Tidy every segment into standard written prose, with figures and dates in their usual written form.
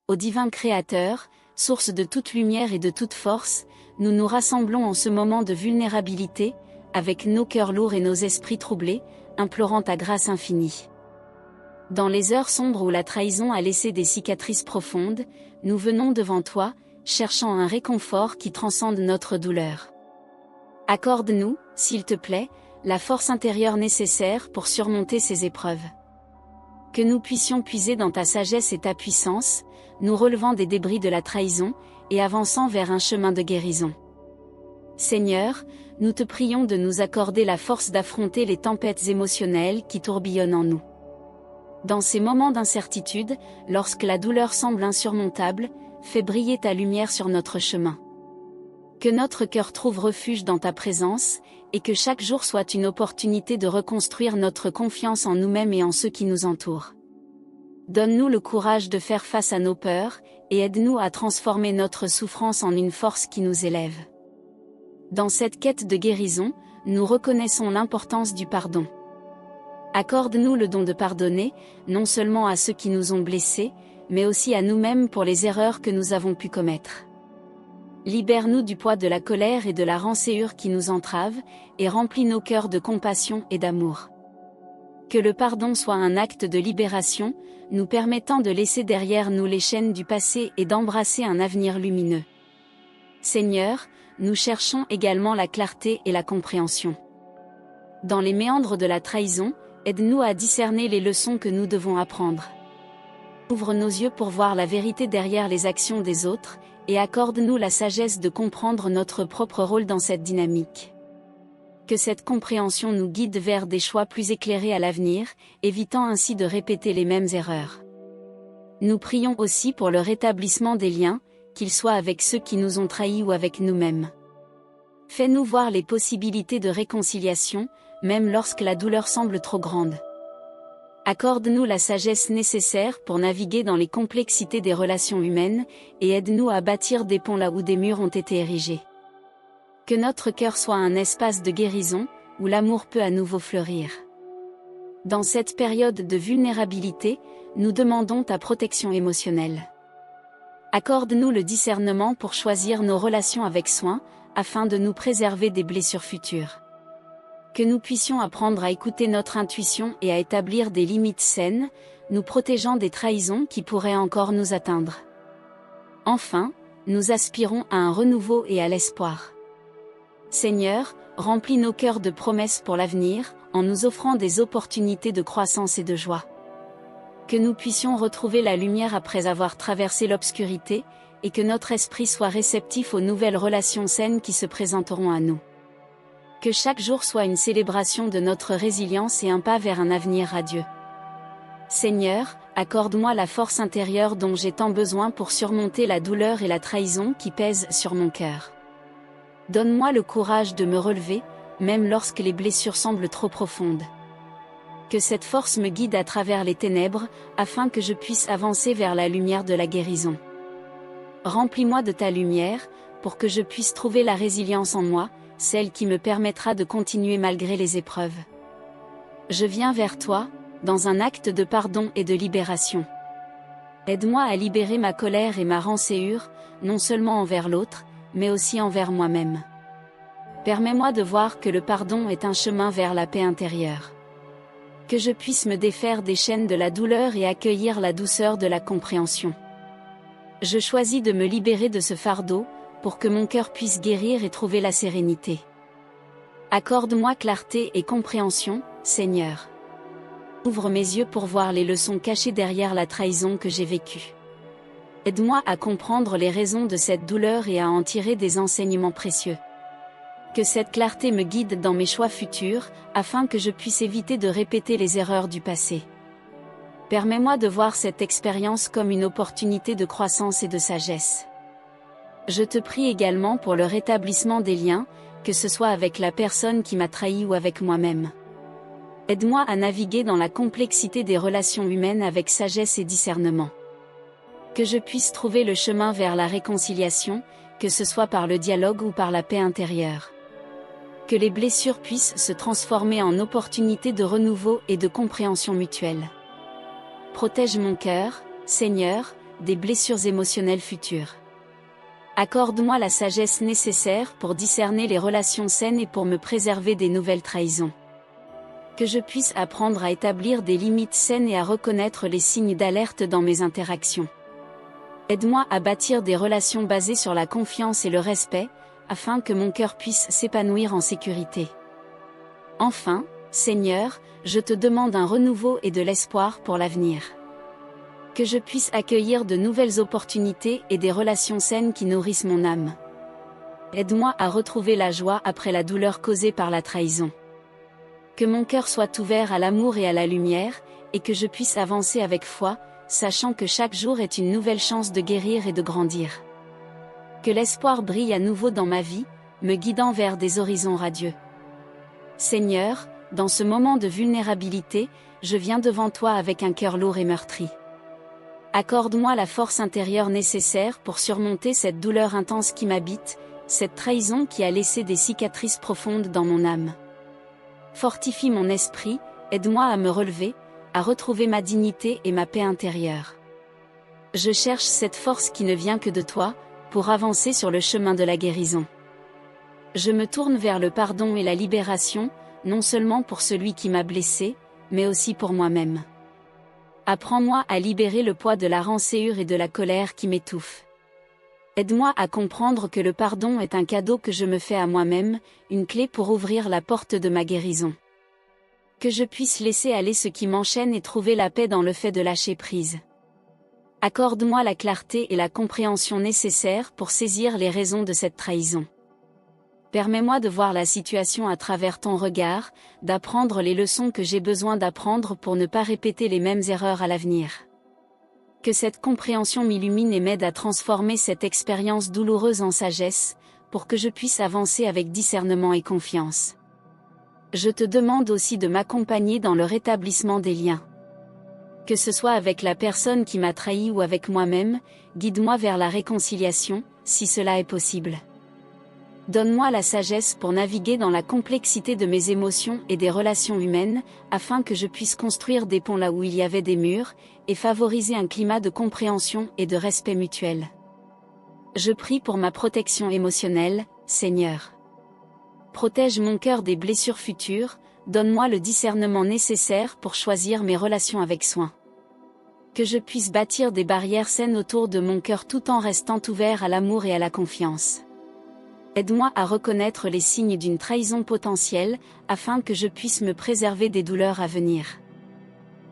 Ô divin Créateur, source de toute lumière et de toute force, nous nous rassemblons en ce moment de vulnérabilité, avec nos cœurs lourds et nos esprits troublés, implorant ta grâce infinie. Dans les heures sombres où la trahison a laissé des cicatrices profondes, nous venons devant toi, cherchant un réconfort qui transcende notre douleur. Accorde-nous, s'il te plaît, la force intérieure nécessaire pour surmonter ces épreuves. Que nous puissions puiser dans ta sagesse et ta puissance, nous relevant des débris de la trahison, et avançant vers un chemin de guérison. Seigneur, nous te prions de nous accorder la force d'affronter les tempêtes émotionnelles qui tourbillonnent en nous. Dans ces moments d'incertitude, lorsque la douleur semble insurmontable, fais briller ta lumière sur notre chemin. Que notre cœur trouve refuge dans ta présence, et que chaque jour soit une opportunité de reconstruire notre confiance en nous-mêmes et en ceux qui nous entourent. Donne-nous le courage de faire face à nos peurs, et aide-nous à transformer notre souffrance en une force qui nous élève. Dans cette quête de guérison, nous reconnaissons l'importance du pardon. Accorde-nous le don de pardonner, non seulement à ceux qui nous ont blessés, mais aussi à nous-mêmes pour les erreurs que nous avons pu commettre. Libère-nous du poids de la colère et de la rancœur qui nous entravent, et remplis nos cœurs de compassion et d'amour. Que le pardon soit un acte de libération, nous permettant de laisser derrière nous les chaînes du passé et d'embrasser un avenir lumineux. Seigneur, nous cherchons également la clarté et la compréhension. Dans les méandres de la trahison, aide-nous à discerner les leçons que nous devons apprendre. Ouvre nos yeux pour voir la vérité derrière les actions des autres, et accorde-nous la sagesse de comprendre notre propre rôle dans cette dynamique. Que cette compréhension nous guide vers des choix plus éclairés à l'avenir, évitant ainsi de répéter les mêmes erreurs. Nous prions aussi pour le rétablissement des liens, qu'ils soient avec ceux qui nous ont trahis ou avec nous-mêmes. Fais-nous voir les possibilités de réconciliation, même lorsque la douleur semble trop grande. Accorde-nous la sagesse nécessaire pour naviguer dans les complexités des relations humaines, et aide-nous à bâtir des ponts là où des murs ont été érigés. Que notre cœur soit un espace de guérison, où l'amour peut à nouveau fleurir. Dans cette période de vulnérabilité, nous demandons ta protection émotionnelle. Accorde-nous le discernement pour choisir nos relations avec soin, afin de nous préserver des blessures futures. Que nous puissions apprendre à écouter notre intuition et à établir des limites saines, nous protégeant des trahisons qui pourraient encore nous atteindre. Enfin, nous aspirons à un renouveau et à l'espoir. Seigneur, remplis nos cœurs de promesses pour l'avenir, en nous offrant des opportunités de croissance et de joie. Que nous puissions retrouver la lumière après avoir traversé l'obscurité, et que notre esprit soit réceptif aux nouvelles relations saines qui se présenteront à nous. Que chaque jour soit une célébration de notre résilience et un pas vers un avenir radieux. Seigneur, accorde-moi la force intérieure dont j'ai tant besoin pour surmonter la douleur et la trahison qui pèsent sur mon cœur. Donne-moi le courage de me relever, même lorsque les blessures semblent trop profondes. Que cette force me guide à travers les ténèbres, afin que je puisse avancer vers la lumière de la guérison. Remplis-moi de ta lumière, pour que je puisse trouver la résilience en moi, celle qui me permettra de continuer malgré les épreuves. Je viens vers toi, dans un acte de pardon et de libération. Aide-moi à libérer ma colère et ma rancœur, non seulement envers l'autre, mais aussi envers moi-même. Permets-moi de voir que le pardon est un chemin vers la paix intérieure. Que je puisse me défaire des chaînes de la douleur et accueillir la douceur de la compréhension. Je choisis de me libérer de ce fardeau, pour que mon cœur puisse guérir et trouver la sérénité. Accorde-moi clarté et compréhension, Seigneur. Ouvre mes yeux pour voir les leçons cachées derrière la trahison que j'ai vécue. Aide-moi à comprendre les raisons de cette douleur et à en tirer des enseignements précieux. Que cette clarté me guide dans mes choix futurs, afin que je puisse éviter de répéter les erreurs du passé. Permets-moi de voir cette expérience comme une opportunité de croissance et de sagesse. Je te prie également pour le rétablissement des liens, que ce soit avec la personne qui m'a trahi ou avec moi-même. Aide-moi à naviguer dans la complexité des relations humaines avec sagesse et discernement. Que je puisse trouver le chemin vers la réconciliation, que ce soit par le dialogue ou par la paix intérieure. Que les blessures puissent se transformer en opportunités de renouveau et de compréhension mutuelle. Protège mon cœur, Seigneur, des blessures émotionnelles futures. Accorde-moi la sagesse nécessaire pour discerner les relations saines et pour me préserver des nouvelles trahisons. Que je puisse apprendre à établir des limites saines et à reconnaître les signes d'alerte dans mes interactions. Aide-moi à bâtir des relations basées sur la confiance et le respect, afin que mon cœur puisse s'épanouir en sécurité. Enfin, Seigneur, je te demande un renouveau et de l'espoir pour l'avenir. Que je puisse accueillir de nouvelles opportunités et des relations saines qui nourrissent mon âme. Aide-moi à retrouver la joie après la douleur causée par la trahison. Que mon cœur soit ouvert à l'amour et à la lumière, et que je puisse avancer avec foi, sachant que chaque jour est une nouvelle chance de guérir et de grandir. Que l'espoir brille à nouveau dans ma vie, me guidant vers des horizons radieux. Seigneur, dans ce moment de vulnérabilité, je viens devant toi avec un cœur lourd et meurtri. Accorde-moi la force intérieure nécessaire pour surmonter cette douleur intense qui m'habite, cette trahison qui a laissé des cicatrices profondes dans mon âme. Fortifie mon esprit, aide-moi à me relever, à retrouver ma dignité et ma paix intérieure. Je cherche cette force qui ne vient que de toi, pour avancer sur le chemin de la guérison. Je me tourne vers le pardon et la libération, non seulement pour celui qui m'a blessé, mais aussi pour moi-même. Apprends-moi à libérer le poids de la rancœur et de la colère qui m'étouffent. Aide-moi à comprendre que le pardon est un cadeau que je me fais à moi-même, une clé pour ouvrir la porte de ma guérison. Que je puisse laisser aller ce qui m'enchaîne et trouver la paix dans le fait de lâcher prise. Accorde-moi la clarté et la compréhension nécessaires pour saisir les raisons de cette trahison. Permets-moi de voir la situation à travers ton regard, d'apprendre les leçons que j'ai besoin d'apprendre pour ne pas répéter les mêmes erreurs à l'avenir. Que cette compréhension m'illumine et m'aide à transformer cette expérience douloureuse en sagesse, pour que je puisse avancer avec discernement et confiance. Je te demande aussi de m'accompagner dans le rétablissement des liens. Que ce soit avec la personne qui m'a trahi ou avec moi-même, guide-moi vers la réconciliation, si cela est possible. Donne-moi la sagesse pour naviguer dans la complexité de mes émotions et des relations humaines, afin que je puisse construire des ponts là où il y avait des murs, et favoriser un climat de compréhension et de respect mutuel. Je prie pour ma protection émotionnelle, Seigneur. Protège mon cœur des blessures futures, donne-moi le discernement nécessaire pour choisir mes relations avec soin. Que je puisse bâtir des barrières saines autour de mon cœur tout en restant ouvert à l'amour et à la confiance. Aide-moi à reconnaître les signes d'une trahison potentielle, afin que je puisse me préserver des douleurs à venir.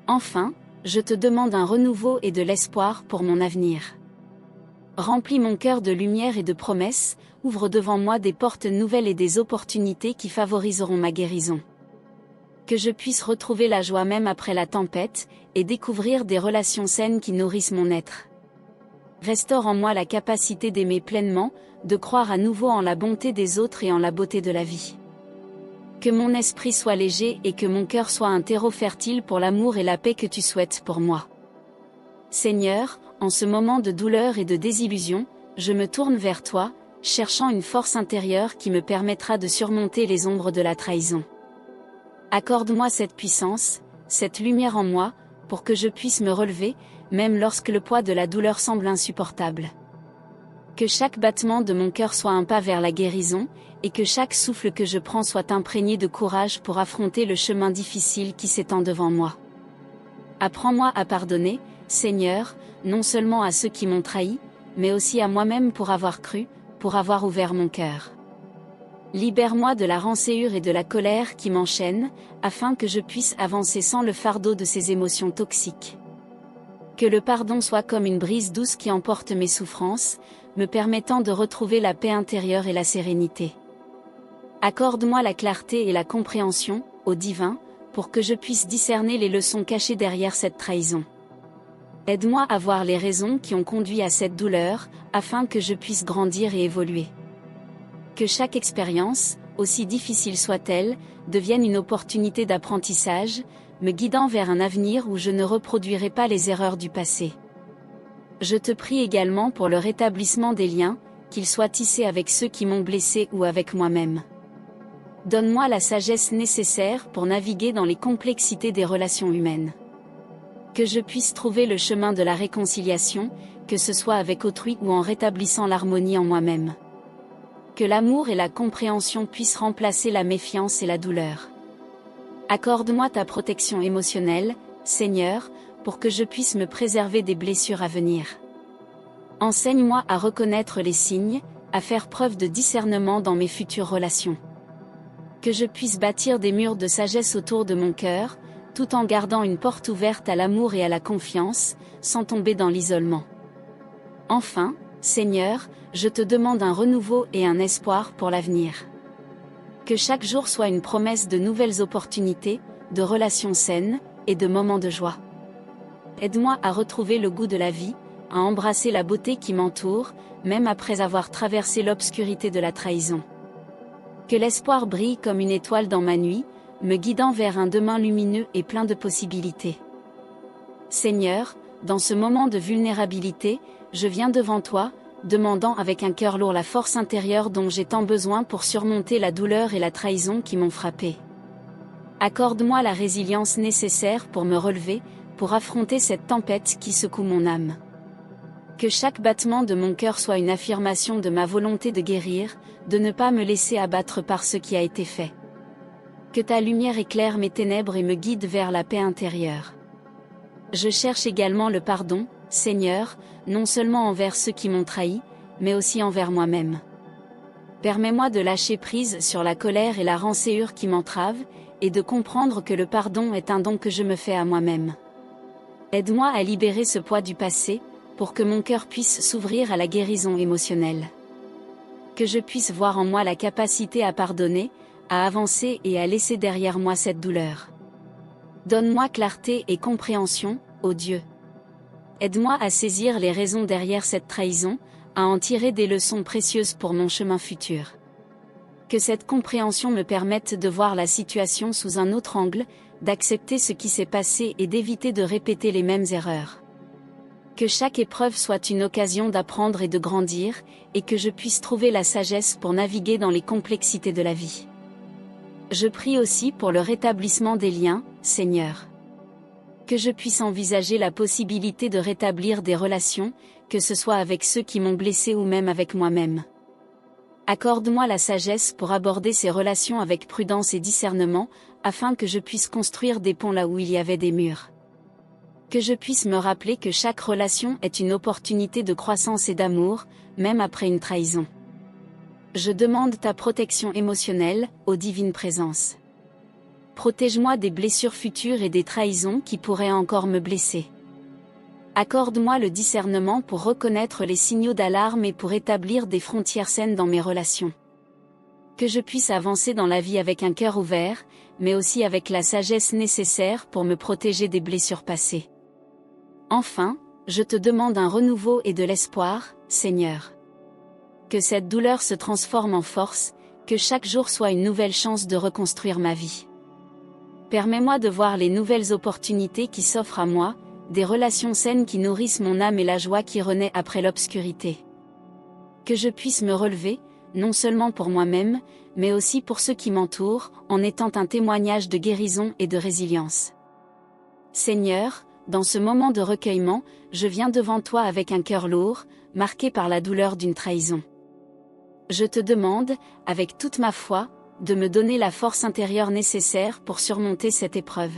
Enfin, je te demande un renouveau et de l'espoir pour mon avenir. Remplis mon cœur de lumière et de promesses, ouvre devant moi des portes nouvelles et des opportunités qui favoriseront ma guérison. Que je puisse retrouver la joie même après la tempête, et découvrir des relations saines qui nourrissent mon être. Restaure en moi la capacité d'aimer pleinement, de croire à nouveau en la bonté des autres et en la beauté de la vie. Que mon esprit soit léger et que mon cœur soit un terreau fertile pour l'amour et la paix que tu souhaites pour moi. Seigneur, en ce moment de douleur et de désillusion, je me tourne vers toi, cherchant une force intérieure qui me permettra de surmonter les ombres de la trahison. Accorde-moi cette puissance, cette lumière en moi, pour que je puisse me relever, même lorsque le poids de la douleur semble insupportable. Que chaque battement de mon cœur soit un pas vers la guérison, et que chaque souffle que je prends soit imprégné de courage pour affronter le chemin difficile qui s'étend devant moi. Apprends-moi à pardonner, Seigneur, non seulement à ceux qui m'ont trahi, mais aussi à moi-même pour avoir cru, pour avoir ouvert mon cœur. Libère-moi de la rancœur et de la colère qui m'enchaînent, afin que je puisse avancer sans le fardeau de ces émotions toxiques. Que le pardon soit comme une brise douce qui emporte mes souffrances, me permettant de retrouver la paix intérieure et la sérénité. Accorde-moi la clarté et la compréhension, ô divin, pour que je puisse discerner les leçons cachées derrière cette trahison. Aide-moi à voir les raisons qui ont conduit à cette douleur, afin que je puisse grandir et évoluer. Que chaque expérience, aussi difficile soit-elle, devienne une opportunité d'apprentissage, me guidant vers un avenir où je ne reproduirai pas les erreurs du passé. Je te prie également pour le rétablissement des liens, qu'ils soient tissés avec ceux qui m'ont blessé ou avec moi-même. Donne-moi la sagesse nécessaire pour naviguer dans les complexités des relations humaines. Que je puisse trouver le chemin de la réconciliation, que ce soit avec autrui ou en rétablissant l'harmonie en moi-même. Que l'amour et la compréhension puissent remplacer la méfiance et la douleur. Accorde-moi ta protection émotionnelle, Seigneur, pour que je puisse me préserver des blessures à venir. Enseigne-moi à reconnaître les signes, à faire preuve de discernement dans mes futures relations. Que je puisse bâtir des murs de sagesse autour de mon cœur, tout en gardant une porte ouverte à l'amour et à la confiance, sans tomber dans l'isolement. Enfin, Seigneur, je te demande un renouveau et un espoir pour l'avenir. Que chaque jour soit une promesse de nouvelles opportunités, de relations saines, et de moments de joie. Aide-moi à retrouver le goût de la vie, à embrasser la beauté qui m'entoure, même après avoir traversé l'obscurité de la trahison. Que l'espoir brille comme une étoile dans ma nuit, me guidant vers un demain lumineux et plein de possibilités. Seigneur, dans ce moment de vulnérabilité, je viens devant toi, demandant avec un cœur lourd la force intérieure dont j'ai tant besoin pour surmonter la douleur et la trahison qui m'ont frappé. Accorde-moi la résilience nécessaire pour me relever, pour affronter cette tempête qui secoue mon âme. Que chaque battement de mon cœur soit une affirmation de ma volonté de guérir, de ne pas me laisser abattre par ce qui a été fait. Que ta lumière éclaire mes ténèbres et me guide vers la paix intérieure. Je cherche également le pardon, Seigneur, non seulement envers ceux qui m'ont trahi, mais aussi envers moi-même. Permets-moi de lâcher prise sur la colère et la rancœur qui m'entravent, et de comprendre que le pardon est un don que je me fais à moi-même. Aide-moi à libérer ce poids du passé, pour que mon cœur puisse s'ouvrir à la guérison émotionnelle. Que je puisse voir en moi la capacité à pardonner, à avancer et à laisser derrière moi cette douleur. Donne-moi clarté et compréhension, ô Dieu. Aide-moi à saisir les raisons derrière cette trahison, à en tirer des leçons précieuses pour mon chemin futur. Que cette compréhension me permette de voir la situation sous un autre angle, d'accepter ce qui s'est passé et d'éviter de répéter les mêmes erreurs. Que chaque épreuve soit une occasion d'apprendre et de grandir, et que je puisse trouver la sagesse pour naviguer dans les complexités de la vie. Je prie aussi pour le rétablissement des liens, Seigneur. Que je puisse envisager la possibilité de rétablir des relations, que ce soit avec ceux qui m'ont blessé ou même avec moi-même. Accorde-moi la sagesse pour aborder ces relations avec prudence et discernement, afin que je puisse construire des ponts là où il y avait des murs. Que je puisse me rappeler que chaque relation est une opportunité de croissance et d'amour, même après une trahison. Je demande ta protection émotionnelle, ô divine présence. Protège-moi des blessures futures et des trahisons qui pourraient encore me blesser. Accorde-moi le discernement pour reconnaître les signaux d'alarme et pour établir des frontières saines dans mes relations. Que je puisse avancer dans la vie avec un cœur ouvert, mais aussi avec la sagesse nécessaire pour me protéger des blessures passées. Enfin, je te demande un renouveau et de l'espoir, Seigneur. Que cette douleur se transforme en force, que chaque jour soit une nouvelle chance de reconstruire ma vie. Permets-moi de voir les nouvelles opportunités qui s'offrent à moi, des relations saines qui nourrissent mon âme et la joie qui renaît après l'obscurité. Que je puisse me relever, non seulement pour moi-même, mais aussi pour ceux qui m'entourent, en étant un témoignage de guérison et de résilience. Seigneur, dans ce moment de recueillement, je viens devant toi avec un cœur lourd, marqué par la douleur d'une trahison. Je te demande, avec toute ma foi, de me donner la force intérieure nécessaire pour surmonter cette épreuve.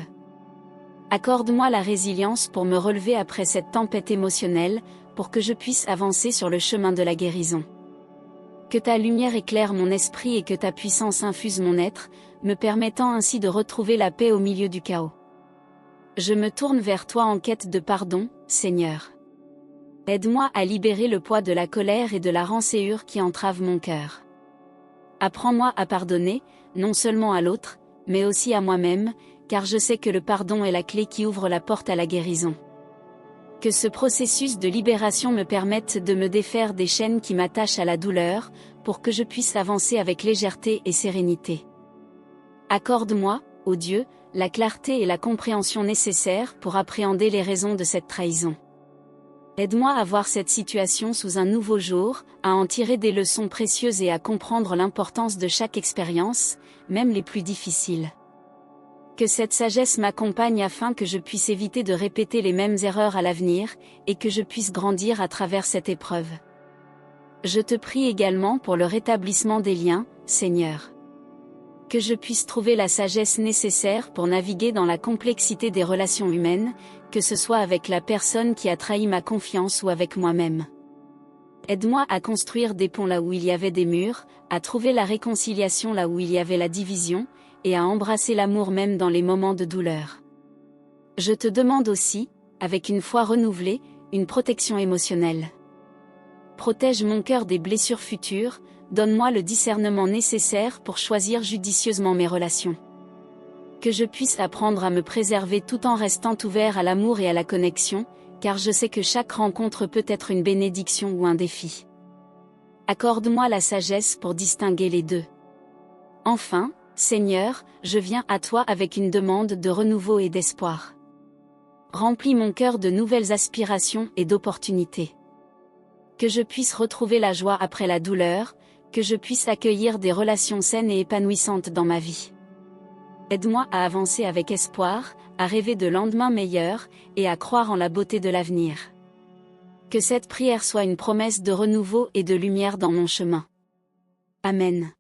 Accorde-moi la résilience pour me relever après cette tempête émotionnelle, pour que je puisse avancer sur le chemin de la guérison. Que ta lumière éclaire mon esprit et que ta puissance infuse mon être, me permettant ainsi de retrouver la paix au milieu du chaos. Je me tourne vers toi en quête de pardon, Seigneur. Aide-moi à libérer le poids de la colère et de la rancœur qui entravent mon cœur. Apprends-moi à pardonner, non seulement à l'autre, mais aussi à moi-même, car je sais que le pardon est la clé qui ouvre la porte à la guérison. Que ce processus de libération me permette de me défaire des chaînes qui m'attachent à la douleur, pour que je puisse avancer avec légèreté et sérénité. Accorde-moi, ô Dieu, la clarté et la compréhension nécessaires pour appréhender les raisons de cette trahison. Aide-moi à voir cette situation sous un nouveau jour, à en tirer des leçons précieuses et à comprendre l'importance de chaque expérience, même les plus difficiles. Que cette sagesse m'accompagne afin que je puisse éviter de répéter les mêmes erreurs à l'avenir, et que je puisse grandir à travers cette épreuve. Je te prie également pour le rétablissement des liens, Seigneur. Que je puisse trouver la sagesse nécessaire pour naviguer dans la complexité des relations humaines, que ce soit avec la personne qui a trahi ma confiance ou avec moi-même. Aide-moi à construire des ponts là où il y avait des murs, à trouver la réconciliation là où il y avait la division, et à embrasser l'amour même dans les moments de douleur. Je te demande aussi, avec une foi renouvelée, une protection émotionnelle. Protège mon cœur des blessures futures, donne-moi le discernement nécessaire pour choisir judicieusement mes relations. Que je puisse apprendre à me préserver tout en restant ouvert à l'amour et à la connexion, car je sais que chaque rencontre peut être une bénédiction ou un défi. Accorde-moi la sagesse pour distinguer les deux. Enfin, Seigneur, je viens à toi avec une demande de renouveau et d'espoir. Remplis mon cœur de nouvelles aspirations et d'opportunités. Que je puisse retrouver la joie après la douleur, que je puisse accueillir des relations saines et épanouissantes dans ma vie. Aide-moi à avancer avec espoir, à rêver de lendemains meilleurs, et à croire en la beauté de l'avenir. Que cette prière soit une promesse de renouveau et de lumière dans mon chemin. Amen.